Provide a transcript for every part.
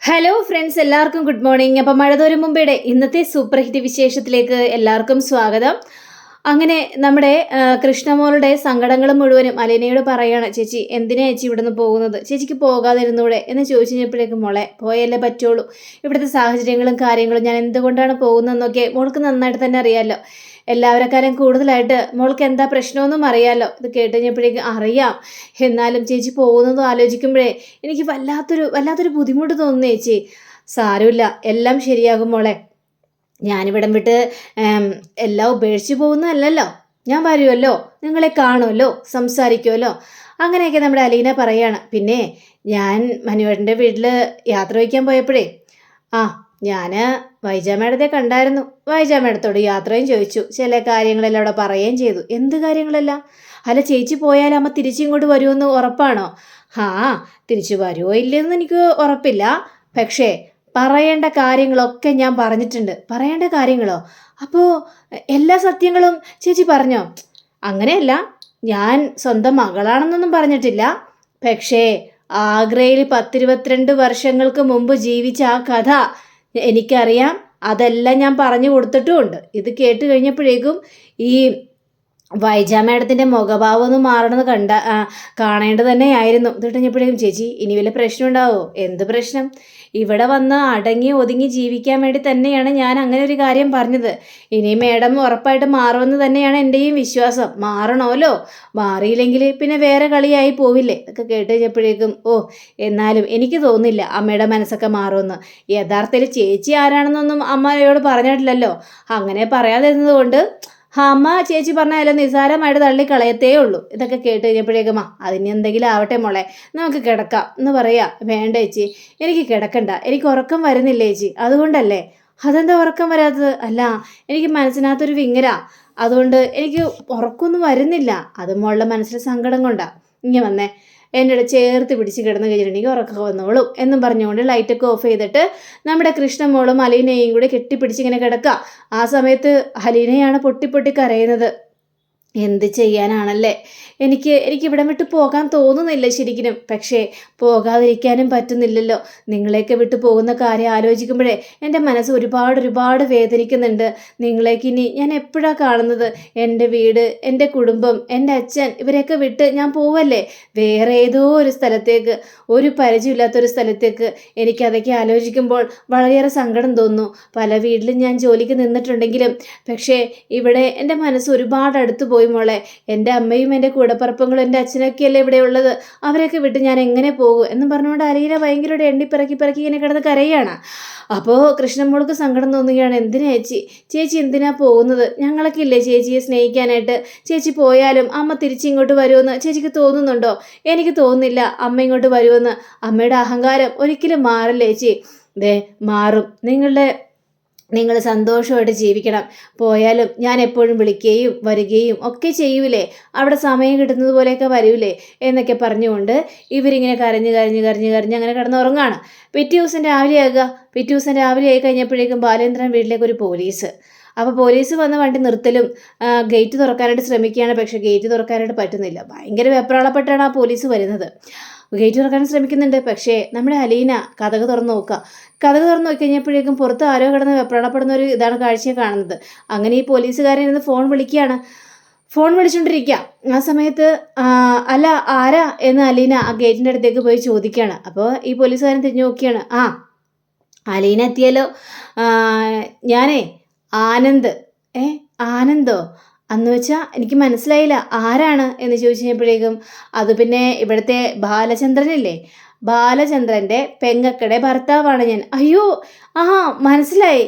Hello friends, എല്ലാവർക്കും good morning. അപ്പം മഴ തോരും മുമ്പേടെ ഇന്നത്തെ സൂപ്പർ ഹിറ്റ് വിശേഷത്തിലേക്ക് എല്ലാവർക്കും സ്വാഗതം. അങ്ങനെ നമ്മുടെ കൃഷ്ണമോളുടെ സങ്കടങ്ങൾ മുഴുവനും അലീനയോട് പറയാണ്. ചേച്ചി എന്തിനാ ചേച്ചി ഇവിടുന്ന് പോകുന്നത്? ചേച്ചിക്ക് പോകാതിരുന്നൂടെ എന്ന് ചോദിച്ചു കഴിഞ്ഞപ്പോഴേക്കും, മോളെ പോയല്ലേ പറ്റുള്ളൂ, ഇവിടുത്തെ സാഹചര്യങ്ങളും കാര്യങ്ങളും ഞാൻ എന്തുകൊണ്ടാണ് പോകുന്നതെന്നൊക്കെ മോൾക്ക് നന്നായിട്ട് തന്നെ അറിയാമല്ലോ. എല്ലാവരെക്കാളും കൂടുതലായിട്ട് മോൾക്ക് എന്താ പ്രശ്നമൊന്നും അറിയാമല്ലോ. ഇത് കേട്ട് കഴിഞ്ഞപ്പോഴേക്കും അറിയാം, എന്നാലും ചേച്ചി പോകുന്നതും ആലോചിക്കുമ്പോഴേ എനിക്ക് വല്ലാത്തൊരു ബുദ്ധിമുട്ട് തോന്നുന്നു ചേച്ചി. സാരമില്ല, എല്ലാം ശരിയാകും മോളെ. ഞാനിവിടം വിട്ട് എല്ലാം ഉപേക്ഷിച്ച് പോകുന്നതല്ലല്ലോ. ഞാൻ വരുമല്ലോ, നിങ്ങളെ കാണുമല്ലോ, സംസാരിക്കുമല്ലോ. അങ്ങനെയൊക്കെ നമ്മുടെ അലീന പറയാണ്. പിന്നെ ഞാൻ മനുവേട്ടൻ്റെ വീട്ടിൽ യാത്ര വയ്ക്കാൻ പോയപ്പോഴേ ഞാൻ വൈജ മേഡത്തെ കണ്ടായിരുന്നു. വൈജ മേഡത്തോട് യാത്രയും ചോദിച്ചു, ചില കാര്യങ്ങളെല്ലാം അവിടെ പറയുകയും ചെയ്തു. എന്ത് കാര്യങ്ങളെല്ലാം? അല്ല, ചേച്ചി പോയാൽ അമ്മ തിരിച്ചിങ്ങോട്ട് വരുമെന്ന് ഉറപ്പാണോ? തിരിച്ചു വരുമോ ഇല്ലെന്ന് എനിക്ക് ഉറപ്പില്ല. പക്ഷേ പറയേണ്ട കാര്യങ്ങളൊക്കെ ഞാൻ പറഞ്ഞിട്ടുണ്ട്. പറയേണ്ട കാര്യങ്ങളോ? അപ്പോൾ എല്ലാ സത്യങ്ങളും ചേച്ചി പറഞ്ഞോ? അങ്ങനെയല്ല, ഞാൻ സ്വന്തം മകളാണെന്നൊന്നും പറഞ്ഞിട്ടില്ല. പക്ഷേ ആഗ്രയിൽ 10-22 വർഷങ്ങൾക്ക് മുമ്പ് ജീവിച്ച ആ കഥ എനിക്കറിയാം. അതെല്ലാം ഞാൻ പറഞ്ഞു കൊടുത്തിട്ടുമുണ്ട്. ഇത് കേട്ട് കഴിഞ്ഞപ്പോഴേക്കും ഈ വൈജ മേഡത്തിൻ്റെ മുഖഭാവം ഒന്ന് മാറണമെന്ന് കാണേണ്ടത് തന്നെയായിരുന്നു. ഇത് കഴിഞ്ഞപ്പോഴേക്കും, ചേച്ചി ഇനി വല്ല പ്രശ്നം ഉണ്ടാവോ? എന്ത് പ്രശ്നം? ഇവിടെ വന്ന് അടങ്ങി ഒതുങ്ങി ജീവിക്കാൻ വേണ്ടി തന്നെയാണ് ഞാൻ അങ്ങനെ ഒരു കാര്യം പറഞ്ഞത്. ഇനി മേഡം ഉറപ്പായിട്ട് മാറുമെന്ന് തന്നെയാണ് എൻ്റെയും വിശ്വാസം. മാറണമല്ലോ, മാറിയില്ലെങ്കിൽ പിന്നെ വേറെ കളിയായി പോവില്ലേ? ഇതൊക്കെ കേട്ട് കഴിഞ്ഞപ്പോഴേക്കും, എന്നാലും എനിക്ക് തോന്നുന്നില്ല അമ്മയുടെ മനസ്സൊക്കെ മാറുമെന്ന്. യഥാർത്ഥത്തിൽ ചേച്ചി ആരാണെന്നൊന്നും അമ്മയോട് പറഞ്ഞിട്ടില്ലല്ലോ. അങ്ങനെ പറയാതിരുന്നത് കൊണ്ട് അമ്മ ചേച്ചി പറഞ്ഞാൽ നിസ്സാരമായിട്ട് തള്ളിക്കളയത്തേ ഉള്ളൂ. ഇതൊക്കെ കേട്ട് കഴിഞ്ഞപ്പോഴേക്കും, അതിന് എന്തെങ്കിലും ആവട്ടെ മോളെ, നമുക്ക് കിടക്കാം എന്ന് പറയാ. വേണ്ട ചേച്ചി, എനിക്ക് കിടക്കണ്ട, എനിക്ക് ഉറക്കം വരുന്നില്ല ചേച്ചി, അതുകൊണ്ടല്ലേ. അതെന്താ ഉറക്കം വരാത്തത്? അല്ല, എനിക്ക് മനസ്സിനകത്തൊരു വിങ്ങരാ, അതുകൊണ്ട് എനിക്ക് ഉറക്കമൊന്നും വരുന്നില്ല. അത് മോളുടെ മനസ്സിലെ സങ്കടം കൊണ്ടാ. ഇങ്ങനെ വന്നേ, എന്നോട് ചേർത്ത് പിടിച്ച് കിടന്നു കഴിഞ്ഞിട്ടുണ്ടെങ്കിൽ ഉറക്കം വന്നോളും എന്നും പറഞ്ഞുകൊണ്ട് ലൈറ്റൊക്കെ ഓഫ് ചെയ്തിട്ട് നമ്മുടെ കൃഷ്ണമോളും അലീനയും കൂടി കെട്ടിപ്പിടിച്ച് ഇങ്ങനെ കിടക്കുക. ആ സമയത്ത് അലീനയാണ് പൊട്ടി കരയുന്നത്. എന്ത് ചെയ്യാനാണല്ലേ, എനിക്ക് ഇവിടം വിട്ട് പോകാൻ തോന്നുന്നില്ല ശരിക്കും. പക്ഷേ പോകാതിരിക്കാനും പറ്റുന്നില്ലല്ലോ. നിങ്ങളെയൊക്കെ വിട്ടു പോകുന്ന കാര്യം ആലോചിക്കുമ്പോഴേ എൻ്റെ മനസ്സ് ഒരുപാട് വേദനിക്കുന്നുണ്ട്. നിങ്ങളേക്ക് ഇനി ഞാൻ എപ്പോഴാണ് കാണുന്നത്? എൻ്റെ വീട്, എൻ്റെ കുടുംബം, എൻ്റെ അച്ഛൻ, ഇവരെയൊക്കെ വിട്ട് ഞാൻ പോവല്ലേ വേറെ ഏതോ ഒരു സ്ഥലത്തേക്ക്, ഒരു പരിചയമില്ലാത്തൊരു സ്ഥലത്തേക്ക്. എനിക്കതൊക്കെ ആലോചിക്കുമ്പോൾ വളരെയേറെ സങ്കടം തോന്നുന്നു. പല വീട്ടിലും ഞാൻ ജോലിക്ക് നിന്നിട്ടുണ്ടെങ്കിലും പക്ഷേ ഇവിടെ എൻ്റെ മനസ്സ് ഒരുപാട് അടുത്ത് പോയി മോളെ. എൻ്റെ അമ്മയും എൻ്റെ കൂടപ്പറപ്പുകളും എൻ്റെ അച്ഛനൊക്കെയല്ലേ ഇവിടെ ഉള്ളത്. അവരൊക്കെ വിട്ട് ഞാൻ എങ്ങനെ പോകും എന്നും പറഞ്ഞുകൊണ്ട് അലീന ഭയങ്കരമായിട്ട് എണ്ണിപ്പിറക്കി ഇങ്ങനെ കിടന്ന് കരയാണ്. അപ്പോൾ കൃഷ്ണമോൾക്ക് സങ്കടം തോന്നുകയാണ്. എന്തിനാ ചേച്ചി എന്തിനാ പോകുന്നത്? ഞങ്ങളൊക്കെ ഇല്ലേ ചേച്ചിയെ സ്നേഹിക്കാനായിട്ട്. ചേച്ചി പോയാലും അമ്മ തിരിച്ചിങ്ങോട്ട് വരുമെന്ന് ചേച്ചിക്ക് തോന്നുന്നുണ്ടോ? എനിക്ക് തോന്നുന്നില്ല അമ്മ ഇങ്ങോട്ട് വരുമെന്ന്. അമ്മയുടെ അഹങ്കാരം ഒരിക്കലും മാറില്ല ചേച്ചി. മാറും. നിങ്ങൾ സന്തോഷമായിട്ട് ജീവിക്കണം. പോയാലും ഞാൻ എപ്പോഴും വിളിക്കുകയും വരികയും ഒക്കെ ചെയ്യൂലേ, അവിടെ സമയം കിട്ടുന്നത് പോലെയൊക്കെ വരൂലേ എന്നൊക്കെ പറഞ്ഞുകൊണ്ട് ഇവരിങ്ങനെ കരഞ്ഞ് അങ്ങനെ കിടന്നുറങ്ങാണ്. പിറ്റേ ദിവസം രാവിലെ ആയി കഴിഞ്ഞപ്പോഴേക്കും ബാലേന്ദ്രൻ വീട്ടിലേക്ക് ഒരു പോലീസ്. അപ്പോൾ പോലീസ് വന്ന് വണ്ടി നിർത്തലും ഗേറ്റ് തുറക്കാനായിട്ട് ശ്രമിക്കുകയാണ്. പക്ഷേ ഗേറ്റ് തുറക്കാനായിട്ട് പറ്റുന്നില്ല. ഭയങ്കര വെപ്രാളപ്പെട്ടാണ് ആ പോലീസ് വരുന്നത്. ഗേറ്റ് തുറക്കാൻ ശ്രമിക്കുന്നുണ്ട്. പക്ഷേ നമ്മുടെ അലീന കതക് തുറന്ന് നോക്കി കഴിഞ്ഞപ്പോഴേക്കും പുറത്ത് ആരോ കിടന്ന് വെപ്രാളപ്പെടുന്ന ഒരു ഇതാണ് കാഴ്ചയെ കാണുന്നത്. അങ്ങനെ ഈ പോലീസുകാരൻ ഇന്ന് ഫോൺ വിളിച്ചുകൊണ്ടിരിക്കുക. ആ സമയത്ത് അല്ല ആരാ എന്ന് അലീന ആ ഗേറ്റിൻ്റെ അടുത്തേക്ക് പോയി ചോദിക്കുകയാണ്. അപ്പോൾ ഈ പോലീസുകാരൻ തിരിഞ്ഞു നോക്കിയാണ്. അലീന എത്തിയല്ലോ, ഞാനേ ആനന്ദ്. ആനന്ദോ? അന്ന് വെച്ചാൽ എനിക്ക് മനസ്സിലായില്ല, ആരാണ് എന്ന് ചോദിച്ചു കഴിഞ്ഞപ്പോഴേക്കും, അത് പിന്നെ ഇവിടുത്തെ ബാലചന്ദ്രനില്ലേ, ബാലചന്ദ്രൻ്റെ പെങ്ങക്കടെ ഭർത്താവാണ് ഞാൻ. അയ്യോ, മനസ്സിലായി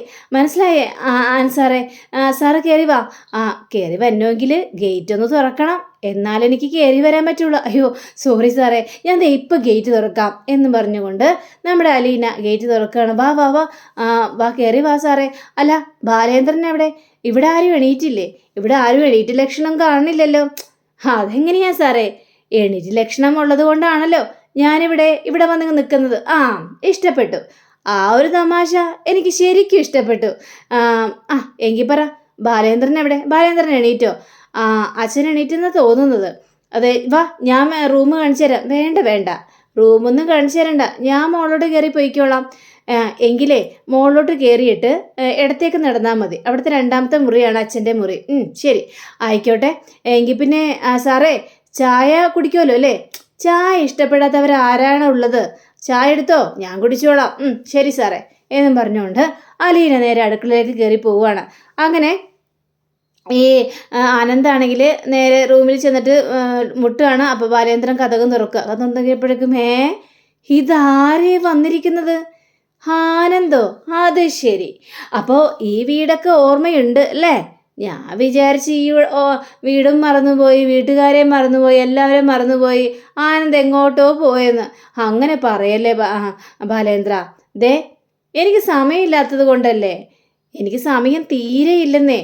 സാറേ. സാറ് കയറി വാ. കയറി വരണമെങ്കിൽ ഗേറ്റ് ഒന്ന് തുറക്കണം, എന്നാലെനിക്ക് കയറി വരാൻ പറ്റുള്ളൂ. അയ്യോ സോറി സാറേ, ഞാൻ ഇപ്പം ഗേറ്റ് തുറക്കാം എന്ന് പറഞ്ഞുകൊണ്ട് നമ്മുടെ അലീന ഗേറ്റ് തുറക്കുകയാണ്. വാ കയറി വാ സാറേ. അല്ല, ബാലേന്ദ്രൻ എവിടെ? ഇവിടെ ആരും എണീറ്റില്ലേ? ഇവിടെ ആരും എണീറ്റ് ലക്ഷണം കാണില്ലല്ലോ. അതെങ്ങനെയാ സാറേ? എണീറ്റ് ലക്ഷണം ഉള്ളത് കൊണ്ടാണല്ലോ ഇവിടെ വന്ന് നിൽക്കുന്നത്. ഇഷ്ടപ്പെട്ടു. ആ ഒരു തമാശ എനിക്ക് ശരിക്കും ഇഷ്ടപ്പെട്ടു. എങ്കിൽ പറ, ബാലേന്ദ്രൻ എവിടെ? ബാലേന്ദ്രൻ എണീറ്റോ? അച്ഛൻ എണീറ്റെന്ന് തോന്നുന്നത്. അതെ, വാ ഞാൻ റൂം കാണിച്ചു തരാം. വേണ്ട റൂമൊന്നും കാണിച്ചു തരണ്ട, ഞാൻ മോളോട്ട് കയറി പോയിക്കോളാം. എങ്കിലേ മോളിലോട്ട് കയറിയിട്ട് ഇടത്തേക്ക് നടന്നാൽ മതി. അവിടുത്തെ 2ാമത്തെ മുറിയാണ് അച്ഛൻ്റെ മുറി. ശരി, ആയിക്കോട്ടെ. എങ്കിൽ പിന്നെ സാറേ ചായ കുടിക്കുമല്ലോ അല്ലേ? ചായ ഇഷ്ടപ്പെടാത്തവർ ആരാണ് ഉള്ളത്? ചായ എടുത്തോ, ഞാൻ കുടിച്ചോളാം. ശരി സാറേ എന്നും പറഞ്ഞുകൊണ്ട് അലീന നേരെ അടുക്കളയിലേക്ക് കയറി പോവുകയാണ്. അങ്ങനെ ഈ ആനന്ദാണെങ്കിൽ നേരെ റൂമിൽ ചെന്നിട്ട് മുട്ടുകയാണ്. അപ്പോൾ ബാലേന്ദ്രൻ കതകും തുറക്കുക. കഥ തുറന്നപ്പോഴേക്കും ഇതാരേ വന്നിരിക്കുന്നത്? ആനന്ദോ? അത് ശരി, അപ്പോൾ ഈ വീടൊക്കെ ഓർമ്മയുണ്ട് അല്ലേ? ഞാൻ വിചാരിച്ച് ഈ വീടും മറന്നുപോയി, വീട്ടുകാരെ മറന്നുപോയി, എല്ലാവരെയും മറന്നുപോയി, ആനന്ദ് എങ്ങോട്ടോ പോയെന്ന്. അങ്ങനെ പറയല്ലേ ബാലേന്ദ്ര. ദേ, എനിക്ക് സമയമില്ലാത്തത് കൊണ്ടല്ലേ? എനിക്ക് സമയം തീരെ ഇല്ലെന്നേ.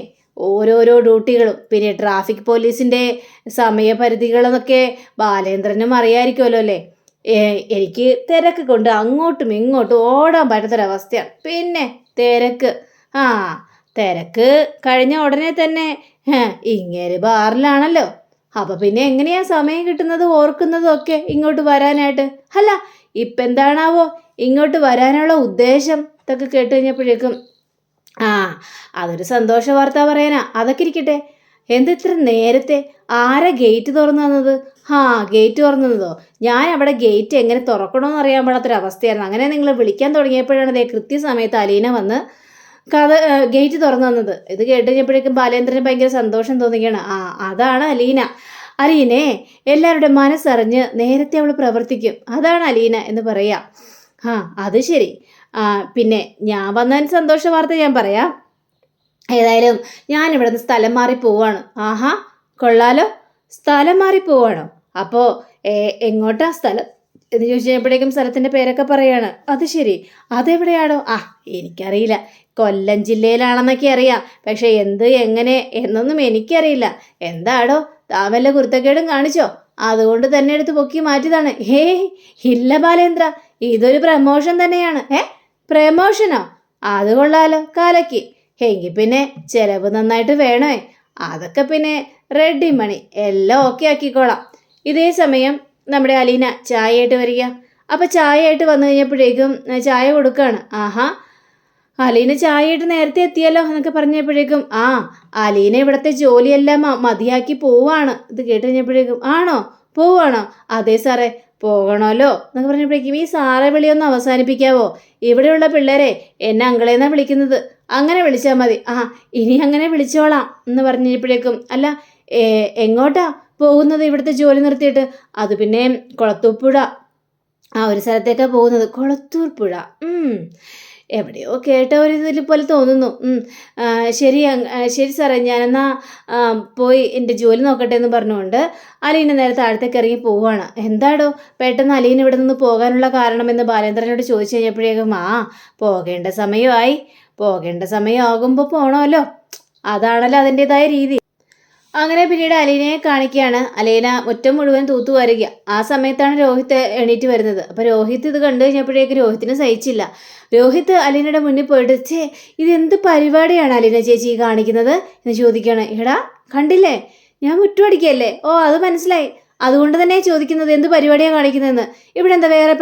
ഓരോരോ ഡ്യൂട്ടികളും പിന്നെ ട്രാഫിക് പോലീസിൻ്റെ സമയപരിധികളെന്നൊക്കെ ബാലേന്ദ്രനും അറിയാമായിരിക്കുമല്ലോ അല്ലേ? എനിക്ക് തിരക്ക് കൊണ്ട് അങ്ങോട്ടും ഇങ്ങോട്ടും ഓടാൻ പറ്റാത്തൊരവസ്ഥയാണ്. പിന്നെ തിരക്ക് തിരക്ക് കഴിഞ്ഞ ഉടനെ തന്നെ ഇങ്ങേര് ബാറിലാണല്ലോ. അപ്പം പിന്നെ എങ്ങനെയാ സമയം കിട്ടുന്നത് ഓർക്കുന്നതും ഒക്കെ ഇങ്ങോട്ട് വരാനായിട്ട്? അല്ല, ഇപ്പം എന്താണാവോ ഇങ്ങോട്ട് വരാനുള്ള ഉദ്ദേശം? ഇതൊക്കെ കേട്ട് കഴിഞ്ഞപ്പോഴേക്കും അതൊരു സന്തോഷ വാർത്ത പറയാനാ. അതൊക്കെ ഇരിക്കട്ടെ, എന്തിത്ര നേരത്തെ? ആരാ ഗേറ്റ് തുറന്നു തന്നത്? ഗേറ്റ് തുറന്നു തന്നതോ? ഞാൻ അവിടെ ഗേറ്റ് എങ്ങനെ തുറക്കണമെന്ന് അറിയാൻ പാടാത്തൊരവസ്ഥയായിരുന്നു. അങ്ങനെ നിങ്ങൾ വിളിക്കാൻ തുടങ്ങിയപ്പോഴാണ് അതേ കൃത്യസമയത്ത് അലീന വന്ന് ഗേറ്റ് തുറന്നു തന്നത്. ഇത് കേട്ട് കഴിഞ്ഞപ്പോഴേക്കും ബാലേന്ദ്രന് ഭയങ്കര സന്തോഷം തോന്നുകയാണ്. അതാണ് അലീന. അലീനെ എല്ലാവരുടെ മനസ്സറിഞ്ഞ് നേരത്തെ അവൾ പ്രവർത്തിക്കും, അതാണ് അലീന എന്ന് പറയാം. അത് ശരി. പിന്നെ ഞാൻ വന്നതിന് സന്തോഷ വാർത്ത ഞാൻ പറയാം. ഏതായാലും ഞാൻ ഇവിടെ നിന്ന് സ്ഥലം മാറി പോവാണ്. കൊള്ളാലോ, സ്ഥലം മാറി പോവാണോ? അപ്പോൾ എങ്ങോട്ടാ സ്ഥലം എന്ന് ചോദിച്ചപ്പോഴേക്കും സ്ഥലത്തിൻ്റെ പേരൊക്കെ പറയാണ്. അത് ശരി, അതെവിടെയാണോ? എനിക്കറിയില്ല, കൊല്ലം ജില്ലയിലാണെന്നൊക്കെ അറിയാം, പക്ഷെ എന്ത് എങ്ങനെ എന്നൊന്നും എനിക്കറിയില്ല. എന്താടോ താൻ വല്ല കുരുത്തക്കേടും കാണിച്ചോ? അതുകൊണ്ട് തന്നെ എടുത്ത് പൊക്കി മാറ്റിയതാണ്. ഇല്ല ബാലേന്ദ്ര, ഇതൊരു പ്രമോഷൻ തന്നെയാണ്. പ്രമോഷനോ? അത് കൊള്ളാലോ, കാലയ്ക്ക്. എങ്കിൽ പിന്നെ ചിലവ് നന്നായിട്ട് വേണേ. അതൊക്കെ പിന്നെ റെഡി മണി, എല്ലാം ഓക്കെ ആക്കിക്കോളാം. ഇതേ സമയം നമ്മുടെ അലീന ചായയായിട്ട് വരിക. അപ്പം ചായയായിട്ട് വന്നു കഴിഞ്ഞപ്പോഴേക്കും ചായ കൊടുക്കുകയാണ്. അലീന ചായയായിട്ട് നേരത്തെ എത്തിയല്ലോ എന്നൊക്കെ പറഞ്ഞപ്പോഴേക്കും അലീന ഇവിടുത്തെ ജോലിയെല്ലാം മതിയാക്കി പോവാണ്. ഇത് കേട്ട് കഴിഞ്ഞപ്പോഴേക്കും ആണോ, പോവാണോ? അതെ സാറേ, പോകണമല്ലോ എന്നൊക്കെ പറഞ്ഞപ്പോഴേക്കും ഈ സാറെ വിളിയൊന്ന് അവസാനിപ്പിക്കാവോ? ഇവിടെയുള്ള പിള്ളേരെ എന്നെ അങ്കളേന്നാണ് വിളിക്കുന്നത്, അങ്ങനെ വിളിച്ചാൽ മതി. ഇനി അങ്ങനെ വിളിച്ചോളാം എന്ന് പറഞ്ഞപ്പോഴേക്കും അല്ല എങ്ങോട്ടാ പോകുന്നത് ഇവിടുത്തെ ജോലി നിർത്തിയിട്ട്? അത് പിന്നെ കുളത്തൂപ്പുഴ ഒരു സ്ഥലത്തേക്കാണ് പോകുന്നത്. കുളത്തൂർ പുഴ, എവിടെയോ കേട്ട ഒരു ഇതിൽ പോലെ തോന്നുന്നു. ശരി ശരി സാറേ, ഞാനെന്നാ പോയി എൻ്റെ ജോലി നോക്കട്ടെ എന്ന് പറഞ്ഞുകൊണ്ട് അലീന നേരെ താഴത്തേക്ക് ഇറങ്ങി പോവുകയാണ്. എന്താടോ പെട്ടെന്ന് അലീന ഇവിടെ നിന്ന് പോകാനുള്ള കാരണമെന്ന് ബാലേന്ദ്രനോട് ചോദിച്ചു കഴിഞ്ഞപ്പോഴേക്കും പോകേണ്ട സമയമാകുമ്പോൾ പോകണമല്ലോ, അതാണല്ലോ അതിൻ്റെതായ രീതി. അങ്ങനെ പിന്നീട് അലീനയെ കാണിക്കുകയാണ്. അലീന മുറ്റം മുഴുവൻ തൂത്തു വരിക. ആ സമയത്താണ് രോഹിത്ത് എണീറ്റ് വരുന്നത്. അപ്പോൾ രോഹിത്ത് ഇത് കണ്ടു കഴിഞ്ഞപ്പോഴേക്ക് രോഹിത്തിന് സഹിച്ചില്ല. രോഹിത്ത് അലീനയുടെ മുന്നിൽ പോയിട്ട് ഇതെന്ത് പരിപാടിയാണ് അലീന ചേച്ചി കാണിക്കുന്നത് എന്ന് ചോദിക്കുകയാണ്. എടാ കണ്ടില്ലേ, ഞാൻ മുറ്റമടിക്കല്ലേ? അത് മനസ്സിലായി, അതുകൊണ്ട് തന്നെ ചോദിക്കുന്നത് എന്ത് പരിപാടിയാണ് കാണിക്കുന്നതെന്ന്. ഇവിടെ എന്താ വേറെ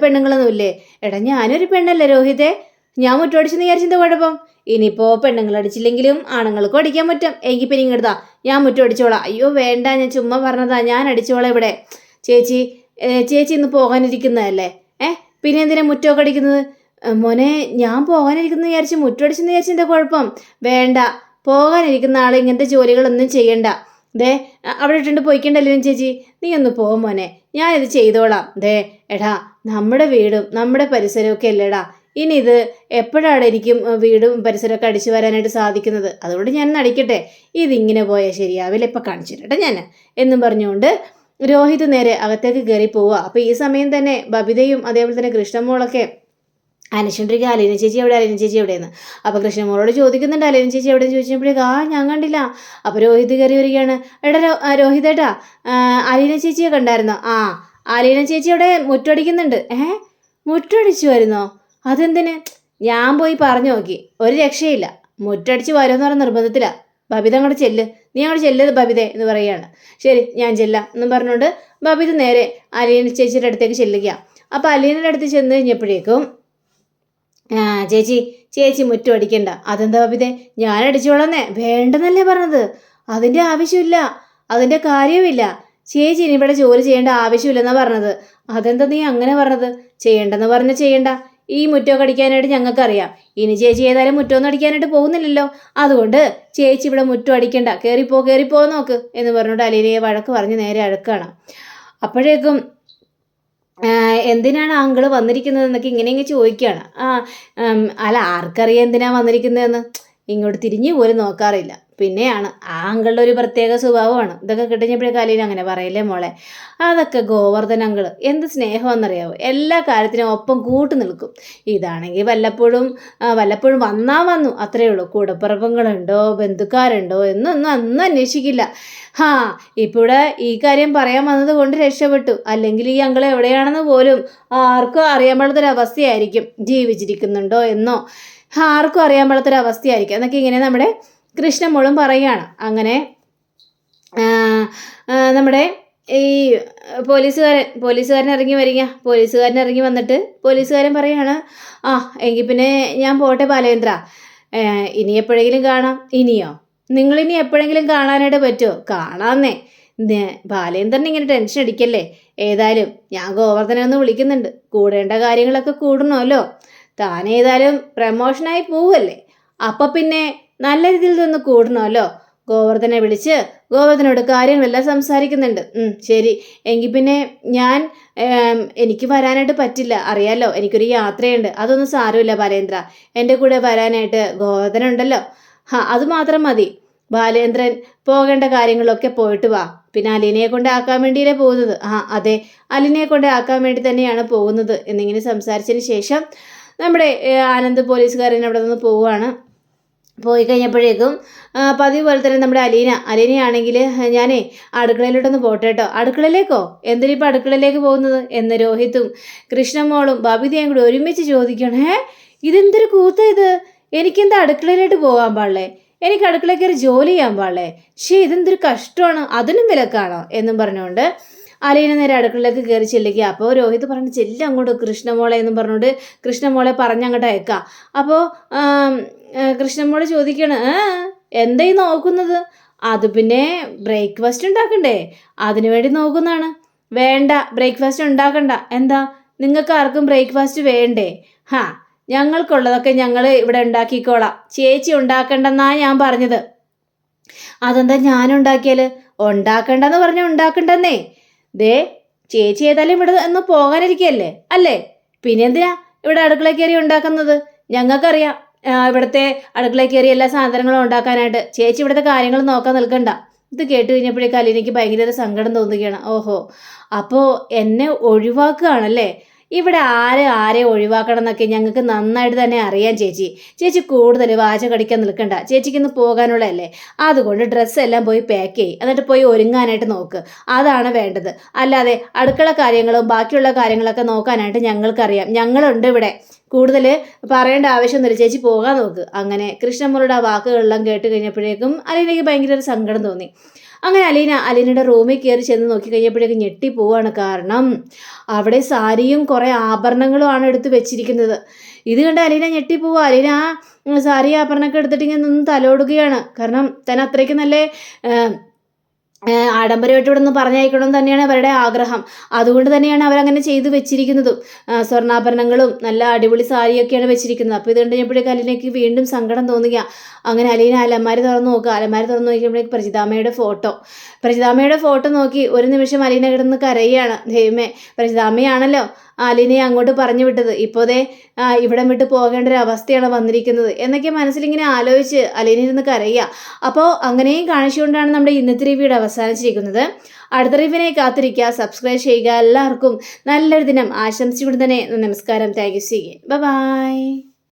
പെണ്ണുങ്ങളൊന്നും ഇല്ലേ? എടാ ഞാനൊരു പെണ്ണല്ലേ രോഹിത്തെ, ഞാൻ മുറ്റമടിച്ചെന്ന് വിചാരിച്ചെന്താ കുഴപ്പം? ഇനിയിപ്പോൾ പെണ്ണുങ്ങൾ അടിച്ചില്ലെങ്കിലും ആണുങ്ങൾക്കും അടിക്കാൻ പറ്റും. എങ്കിൽ പിന്നെ ഇങ്ങെടുത്താ, ഞാൻ മുറ്റം അടിച്ചോളാം. അയ്യോ വേണ്ട, ഞാൻ ചുമ്മാ പറഞ്ഞതാ, ഞാൻ അടിച്ചോളാം ഇവിടെ. ചേച്ചി ഇന്ന് പോകാനിരിക്കുന്നതല്ലേ? പിന്നെ എന്തിനാ മുറ്റമൊക്കെ അടിക്കുന്നത്? മോനെ, ഞാൻ പോകാനിരിക്കുന്ന വിചാരിച്ച് മുറ്റം അടിച്ചെന്ന് വിചാരിച്ച് എന്താ കുഴപ്പം? വേണ്ട, പോകാനിരിക്കുന്ന ആൾ ഇങ്ങനത്തെ ജോലികളൊന്നും ചെയ്യണ്ട. അവിടെ ഇട്ടുണ്ട് പോയിക്കണ്ടല്ലോ ചേച്ചി, നീ ഒന്ന് പോ മോനെ, ഞാനിത് ചെയ്തോളാം. എടാ നമ്മുടെ വീടും നമ്മുടെ പരിസരവും ഒക്കെ അല്ലേടാ, ഇനി ഇത് എപ്പോഴാണ് എനിക്കും വീടും പരിസരമൊക്കെ അടിച്ചു വരാനായിട്ട് സാധിക്കുന്നത്? അതുകൊണ്ട് ഞാൻ അടിക്കട്ടെ, ഇതിങ്ങനെ പോയാൽ ശരിയാവില്ല, ഇപ്പം കാണിച്ചിട്ടെ ഞാൻ എന്നും പറഞ്ഞുകൊണ്ട് രോഹിത് നേരെ അകത്തേക്ക് കയറി പോവുക. അപ്പോൾ ഈ സമയം തന്നെ ബബിതയും അതേപോലെ തന്നെ കൃഷ്ണമോളൊക്കെ അന്വേഷിച്ചിരിക്കുക, അലീന ചേച്ചി എവിടെയെന്ന്. അപ്പോൾ കൃഷ്ണമോളോട് ചോദിക്കുന്നുണ്ട് അലീന ചേച്ചി എവിടെയെന്ന് ചോദിച്ചപ്പോഴേക്കും ഞാൻ കണ്ടില്ല. അപ്പോൾ രോഹിത് കയറി വരികയാണ്. രോഹിതേട്ടാ, അലീന ചേച്ചിയെ കണ്ടായിരുന്നോ? അലീന ചേച്ചി അവിടെ മുറ്റടിക്കുന്നുണ്ട്. മുറ്റടിച്ചു വരുന്നോ? അതെന്തിന്? ഞാൻ പോയി പറഞ്ഞു നോക്കി, ഒരു രക്ഷയില്ല, മുറ്റടിച്ച് വരുമെന്ന് പറഞ്ഞ നിർബന്ധത്തിലാണ്. ബബിത അങ്ങോട്ട് ചെല്ല്, നീ അങ്ങോട്ട് ചെല്ലത് ബബിതേ എന്ന് പറയുകയാണ്. ശരി ഞാൻ ചെല്ലാം എന്നും പറഞ്ഞുകൊണ്ട് ബബിത നേരെ അലീന ചേച്ചിയുടെ അടുത്തേക്ക് ചെല്ലുക. അപ്പോൾ അലീനയുടെ അടുത്ത് ചെന്ന് കഴിഞ്ഞപ്പോഴേക്കും ചേച്ചി മുറ്റം അടിക്കണ്ട. അതെന്താ ബബിതേ, ഞാൻ അടിച്ചോളന്നേ, വേണ്ടെന്നല്ലേ പറഞ്ഞത്, അതിൻ്റെ ആവശ്യമില്ല, അതിൻ്റെ കാര്യമില്ല. ചേച്ചി ഇനി ഇവിടെ ജോലി ചെയ്യേണ്ട ആവശ്യമില്ലെന്നാണ് പറഞ്ഞത്. അതെന്താ നീ അങ്ങനെ പറഞ്ഞത്? ചെയ്യണ്ടെന്ന് പറഞ്ഞാൽ ചെയ്യണ്ട. ഈ മുറ്റമൊക്കെ അടിക്കാനായിട്ട് ഞങ്ങൾക്കറിയാം. ഇനി ചേച്ചി ഏതായാലും മുറ്റമൊന്നും അടിക്കാനായിട്ട് പോകുന്നില്ലല്ലോ, അതുകൊണ്ട് ചേച്ചി ഇവിടെ മുറ്റം അടിക്കണ്ട, കയറിപ്പോ നോക്ക് എന്ന് പറഞ്ഞുകൊണ്ട് അലീനയെ വഴക്ക് പറഞ്ഞ് നേരെ അടുക്കാണ്. അപ്പോഴേക്കും എന്തിനാണ് അങ്കിള് വന്നിരിക്കുന്നതെന്നൊക്കെ ഇങ്ങനെയെങ്കിൽ ചോദിക്കുകയാണ്. അല്ല ആർക്കറിയാം എന്തിനാണ് വന്നിരിക്കുന്നതെന്ന്, ഇങ്ങോട്ട് തിരിഞ്ഞു പോലും നോക്കാറില്ല. പിന്നെയാണ് ആ അങ്കിളുടെ ഒരു പ്രത്യേക സ്വഭാവമാണ്. ഇതൊക്കെ കിട്ടുമ്പോഴേക്കും അലീന അങ്ങനെ പറയില്ലേ മോളെ, അതൊക്കെ ഗോവർദ്ധൻ അങ്കിള് എന്ത് സ്നേഹമെന്നറിയാവോ, എല്ലാ കാര്യത്തിനും ഒപ്പം കൂട്ടു നിൽക്കും. ഇതാണെങ്കിൽ വല്ലപ്പോഴും വന്നു അത്രയേ ഉള്ളൂ. കൂടപ്പിറപ്പങ്ങളുണ്ടോ ബന്ധുക്കാരുണ്ടോ എന്നൊന്നും അന്നും അന്വേഷിക്കില്ല. ഇവിടെ ഈ കാര്യം പറയാൻ വന്നത് കൊണ്ട് രക്ഷപ്പെട്ടു, അല്ലെങ്കിൽ ഈ അങ്കിൾ എവിടെയാണെന്ന് പോലും ആർക്കും അറിയാൻ പാടാത്തൊരവസ്ഥയായിരിക്കും. ജീവിച്ചിരിക്കുന്നുണ്ടോ എന്നോ ആർക്കും അറിയാൻ പാടാത്തൊരവസ്ഥയായിരിക്കും എന്നൊക്കെ ഇങ്ങനെ നമ്മുടെ കൃഷ്ണമോളും പറയുകയാണ്. അങ്ങനെ നമ്മുടെ ഈ പോലീസുകാരൻ ഇറങ്ങി വന്നിട്ട് പോലീസുകാരൻ പറയുകയാണ്, എങ്കിൽ പിന്നെ ഞാൻ പോട്ടെ ബാലേന്ദ്ര, ഇനി എപ്പോഴെങ്കിലും കാണാം. ഇനിയോ? നിങ്ങളിനി എപ്പോഴെങ്കിലും കാണാനായിട്ട് പറ്റുമോ? കാണാമെന്നേ. ബാലേന്ദ്രൻ ഇങ്ങനെ ടെൻഷൻ അടിക്കല്ലേ. ഏതായാലും ഞാൻ ഗോവർദ്ധനെ ഒന്ന് വിളിക്കുന്നുണ്ട്, കൂടേണ്ട കാര്യങ്ങളൊക്കെ കൂടണമല്ലോ. താനേതായാലും പ്രമോഷനായി പോവല്ലേ, അപ്പം പിന്നെ നല്ല രീതിയിൽ നിന്ന് കൂടണമല്ലോ. ഗോവർദ്ധനെ വിളിച്ച് ഗോവർദ്ധനോട് കാര്യങ്ങളെല്ലാം സംസാരിക്കുന്നുണ്ട്. ശരി, എങ്കിൽ പിന്നെ എനിക്ക് വരാനായിട്ട് പറ്റില്ല, അറിയാലോ, എനിക്കൊരു യാത്രയുണ്ട്. അതൊന്നും സാരമില്ല ബാലേന്ദ്ര, എൻ്റെ കൂടെ വരാനായിട്ട് ഗോവർദ്ധനുണ്ടല്ലോ. അത് മാത്രം മതി. ബാലേന്ദ്രൻ പോകേണ്ട കാര്യങ്ങളൊക്കെ പോയിട്ട് വാ. പിന്നെ അലീനയെ കൊണ്ട് ആക്കാൻ വേണ്ടിയല്ലേ പോകുന്നത്? അതെ, അലീനയെ കൊണ്ട് ആക്കാൻ വേണ്ടി തന്നെയാണ് പോകുന്നത് എന്നിങ്ങനെ സംസാരിച്ചതിന് ശേഷം നമ്മുടെ ആനന്ദ് പോലീസുകാരൻ അവിടെ നിന്ന് പോവുകയാണ്. പോയി കഴിഞ്ഞപ്പോഴേക്കും പതിവ് പോലെ തന്നെ നമ്മുടെ അലീനയാണെങ്കിൽ ഞാനേ അടുക്കളയിലോട്ടൊന്ന് പോട്ടെ കേട്ടോ. അടുക്കളയിലേക്കോ? എന്തിനിപ്പോൾ അടുക്കളയിലേക്ക് പോകുന്നത് എന്ന് രോഹിത്തും കൃഷ്ണമോളും ബബിതയും കൂടി ഒരുമിച്ച് ചോദിക്കണം. ഇതെന്തൊരു കൂത്ത ഇത്, എനിക്കെന്താ അടുക്കളയിലോട്ട് പോകാൻ പാടില്ലേ, എനിക്ക് അടുക്കളയിൽ കയറി ജോലി ചെയ്യാൻ പാടില്ലേ, ഇതെന്തൊരു കഷ്ടമാണ്, അതിനും വിലക്കാണോ എന്നും പറഞ്ഞുകൊണ്ട് അലീന നേരെ അടുക്കളയിലേക്ക് കയറി ചെല്ലുക. അപ്പോൾ രോഹിത് പറഞ്ഞു ചെല്ലും അങ്ങോട്ട് കൃഷ്ണമോളെ എന്നും പറഞ്ഞുകൊണ്ട് കൃഷ്ണമോളെ പറഞ്ഞങ്ങോട്ട് അയക്കാം. അപ്പോൾ കൃഷ്ണമോളെ ചോദിക്കണം, എന്തായി നോക്കുന്നത്? അത് പിന്നെ ബ്രേക്ക്ഫാസ്റ്റ് ഉണ്ടാക്കണ്ടേ, അതിനു വേണ്ടി നോക്കുന്നതാണ്. വേണ്ട, ബ്രേക്ക്ഫാസ്റ്റ് ഉണ്ടാക്കണ്ട. എന്താ, നിങ്ങൾക്ക് ആർക്കും ബ്രേക്ക്ഫാസ്റ്റ് വേണ്ടേ? ഞങ്ങൾക്കുള്ളതൊക്കെ ഞങ്ങൾ ഇവിടെ ഉണ്ടാക്കിക്കോളാം, ചേച്ചി ഉണ്ടാക്കണ്ടെന്നാ ഞാൻ പറഞ്ഞത്. അതെന്താ ഞാൻ ഉണ്ടാക്കിയാൽ? ഉണ്ടാക്കണ്ടെന്ന് പറഞ്ഞാൽ ഉണ്ടാക്കണ്ടെന്നേ. ചേച്ചി ഏതായാലും ഇവിടെ ഒന്ന് പോകാനിരിക്കുകയല്ലേ അല്ലേ, പിന്നെന്തിനാ ഇവിടെ അടുക്കളയിൽ കയറി ഉണ്ടാക്കുന്നത്? ഞങ്ങൾക്കറിയാം ഇവിടുത്തെ അടുക്കളയിൽ കയറി എല്ലാ സാധനങ്ങളും ഉണ്ടാക്കാനായിട്ട്. ചേച്ചി ഇവിടുത്തെ കാര്യങ്ങൾ നോക്കാൻ നിൽക്കണ്ട. ഇത് കേട്ട് കഴിഞ്ഞപ്പോഴേക്കും അലീനയ്ക്ക് ഭയങ്കര സങ്കടം തോന്നുകയാണ്. ഓഹോ, അപ്പോൾ എന്നെ ഒഴിവാക്കുകയാണല്ലേ. ഇവിടെ ആരെ ഒഴിവാക്കണം എന്നൊക്കെ ഞങ്ങൾക്ക് നന്നായിട്ട് തന്നെ അറിയാം ചേച്ചി കൂടുതൽ വാച കടിക്കാൻ നിൽക്കണ്ട. ചേച്ചിക്കൊന്ന് പോകാനുള്ളതല്ലേ, അതുകൊണ്ട് ഡ്രസ്സെല്ലാം പോയി പാക്ക് ചെയ്യും, എന്നിട്ട് പോയി ഒരുങ്ങാനായിട്ട് നോക്ക്. അതാണ് വേണ്ടത്. അല്ലാതെ അടുക്കള കാര്യങ്ങളും ബാക്കിയുള്ള കാര്യങ്ങളൊക്കെ നോക്കാനായിട്ട് ഞങ്ങൾക്കറിയാം, ഞങ്ങളുണ്ട് ഇവിടെ. കൂടുതൽ പറയേണ്ട ആവശ്യമൊന്നുമില്ല, ചേച്ചി പോകാൻ നോക്ക്. അങ്ങനെ കൃഷ്ണമ്മളുടെ ആ വാക്കുകളെല്ലാം കേട്ട് കഴിഞ്ഞപ്പോഴേക്കും അലീനയ്ക്ക് ഭയങ്കര ഒരു സങ്കടം തോന്നി. അങ്ങനെ അലീനയുടെ റൂമിൽ കയറി ചെന്ന് നോക്കി കഴിഞ്ഞപ്പോഴേക്കും ഞെട്ടിപ്പോവാണ്. കാരണം അവിടെ സാരിയും കുറേ ആഭരണങ്ങളുമാണ് എടുത്ത് വെച്ചിരിക്കുന്നത്. ഇത് കണ്ട് അലീന ഞെട്ടിപ്പോവുക. അലീന ആ സാരി ആഭരണമൊക്കെ എടുത്തിട്ട് ഇങ്ങനെ നിന്ന് തലോടുകയാണ്. കാരണം തന്നെ അത്രയ്ക്ക് നല്ല ആഡംബരമായിട്ട് ഇവിടെ നിന്ന് പറഞ്ഞയക്കണമെന്ന് തന്നെയാണ് അവരുടെ ആഗ്രഹം. അതുകൊണ്ട് തന്നെയാണ് അവരങ്ങനെ ചെയ്തു വെച്ചിരിക്കുന്നതും. സ്വർണ്ണാഭരണങ്ങളും നല്ല അടിപൊളി സാരിയൊക്കെയാണ് വെച്ചിരിക്കുന്നത്. അപ്പോൾ ഇത് കണ്ടുകഴിഞ്ഞപ്പോഴേക്കും അലീനയ്ക്ക് വീണ്ടും സങ്കടം തോന്നുക. അങ്ങനെ അലീന അലമാരി തുറന്ന് നോക്കുക. അലമാരി തുറന്ന് നോക്കിയപ്പോഴേക്ക് പ്രജിതാമ്മയുടെ ഫോട്ടോ നോക്കി ഒരു നിമിഷം അലീന കിടന്ന് കരയുകയാണ്. ദൈവമേ, പ്രജിതാമ്മയാണല്ലോ അലീനയെ അങ്ങോട്ട് പറഞ്ഞു വിട്ടത്. ഇപ്പോൾ ഇവിടം വിട്ട് പോകേണ്ട ഒരു അവസ്ഥയാണ് വന്നിരിക്കുന്നത് എന്നൊക്കെ മനസ്സിലിങ്ങനെ ആലോചിച്ച് അലീന ഇരുന്ന് കരയുക. അപ്പോൾ അങ്ങനെയും കാണിച്ചുകൊണ്ടാണ് നമ്മുടെ ഇന്നത്തെ റിവ്യൂടെ അവസാനിച്ചിരിക്കുന്നത്. അടുത്ത റിവ്യൂവിനെ കാത്തിരിക്കുക, സബ്സ്ക്രൈബ് ചെയ്യുക. എല്ലാവർക്കും നല്ലൊരു ദിനം ആശംസിച്ചുകൊണ്ട് തന്നെ നമസ്കാരം. Thank you. ബൈ.